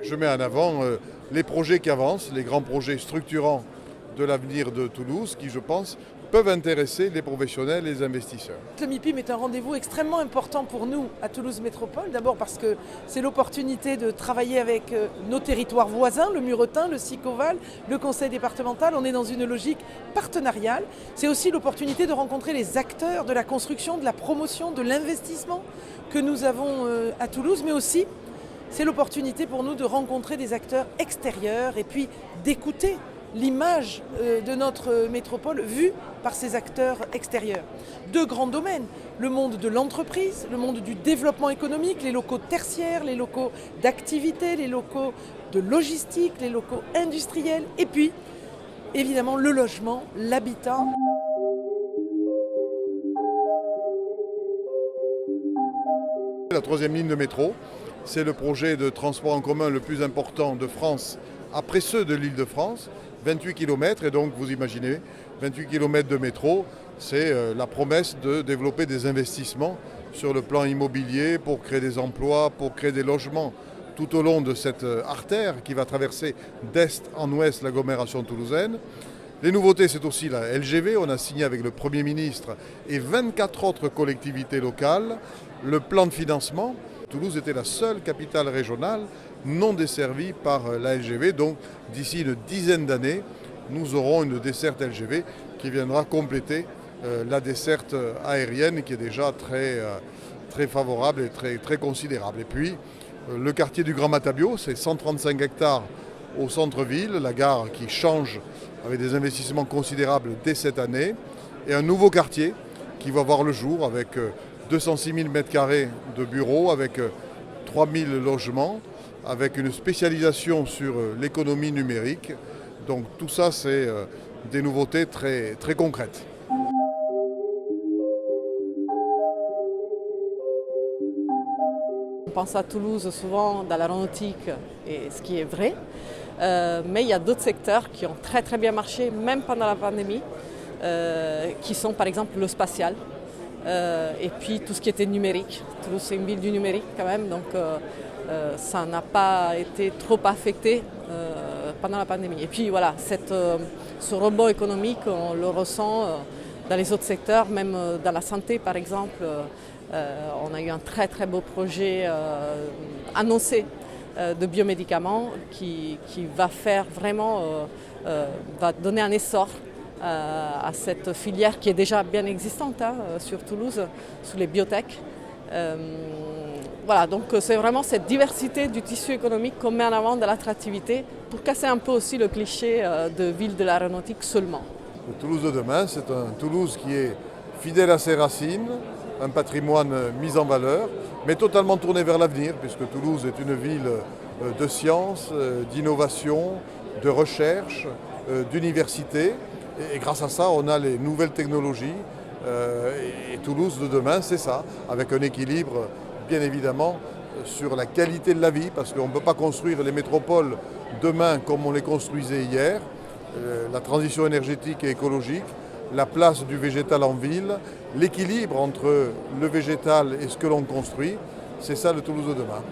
je mets en avant les projets qui avancent, les grands projets structurants de l'avenir de Toulouse qui, je pense, peuvent intéresser les professionnels et les investisseurs. Le MIPIM est un rendez-vous extrêmement important pour nous à Toulouse Métropole. D'abord parce que c'est l'opportunité de travailler avec nos territoires voisins, le Muretin, le Sicoval, le conseil départemental. On est dans une logique partenariale. C'est aussi l'opportunité de rencontrer les acteurs de la construction, de la promotion, de l'investissement que nous avons à Toulouse, mais aussi c'est l'opportunité pour nous de rencontrer des acteurs extérieurs et puis d'écouter l'image de notre métropole vue par ces acteurs extérieurs. Deux grands domaines, le monde de l'entreprise, le monde du développement économique, les locaux tertiaires, les locaux d'activité, les locaux de logistique, les locaux industriels, et puis évidemment le logement, l'habitat. La troisième ligne de métro, c'est le projet de transport en commun le plus important de France après ceux de l'Île-de-France. 28 km, et donc vous imaginez, 28 km de métro, c'est la promesse de développer des investissements sur le plan immobilier pour créer des emplois, pour créer des logements tout au long de cette artère qui va traverser d'est en ouest l'agglomération toulousaine. Les nouveautés, c'est aussi la LGV. On a signé avec le Premier ministre et 24 autres collectivités locales le plan de financement. Toulouse était la seule capitale régionale non desservie par la LGV. Donc d'ici une dizaine d'années, nous aurons une desserte LGV qui viendra compléter la desserte aérienne qui est déjà très favorable et très considérable. Et puis le quartier du Grand Matabio, c'est 135 hectares au centre-ville, la gare qui change avec des investissements considérables dès cette année, et un nouveau quartier qui va voir le jour avec 206 000 m² de bureaux, avec 3 000 logements, avec une spécialisation sur l'économie numérique. Donc tout ça, c'est des nouveautés très concrètes. On pense à Toulouse souvent dans l'aéronautique, et ce qui est vrai, mais il y a d'autres secteurs qui ont très bien marché, même pendant la pandémie, qui sont par exemple le spatial, et puis tout ce qui était numérique. Toulouse, c'est une ville du numérique quand même, donc ça n'a pas été trop affecté pendant la pandémie. Et puis voilà, ce rebond économique, on le ressent dans les autres secteurs, même dans la santé par exemple. On a eu un très beau projet annoncé de biomédicaments qui va faire vraiment, va donner un essor à cette filière qui est déjà bien existante sur Toulouse, sous les biotech. Voilà, donc c'est vraiment cette diversité du tissu économique qu'on met en avant de l'attractivité pour casser un peu aussi le cliché de ville de l'aéronautique seulement. Le Toulouse de demain, c'est un Toulouse qui est fidèle à ses racines, un patrimoine mis en valeur, mais totalement tourné vers l'avenir, puisque Toulouse est une ville de sciences, d'innovation, de recherche, d'université. Et grâce à ça, on a les nouvelles technologies. Et Toulouse de demain, c'est ça, avec un équilibre, bien évidemment, sur la qualité de la vie, parce qu'on ne peut pas construire les métropoles demain comme on les construisait hier. La transition énergétique et écologique, la place du végétal en ville, l'équilibre entre le végétal et ce que l'on construit, c'est ça le Toulouse de demain.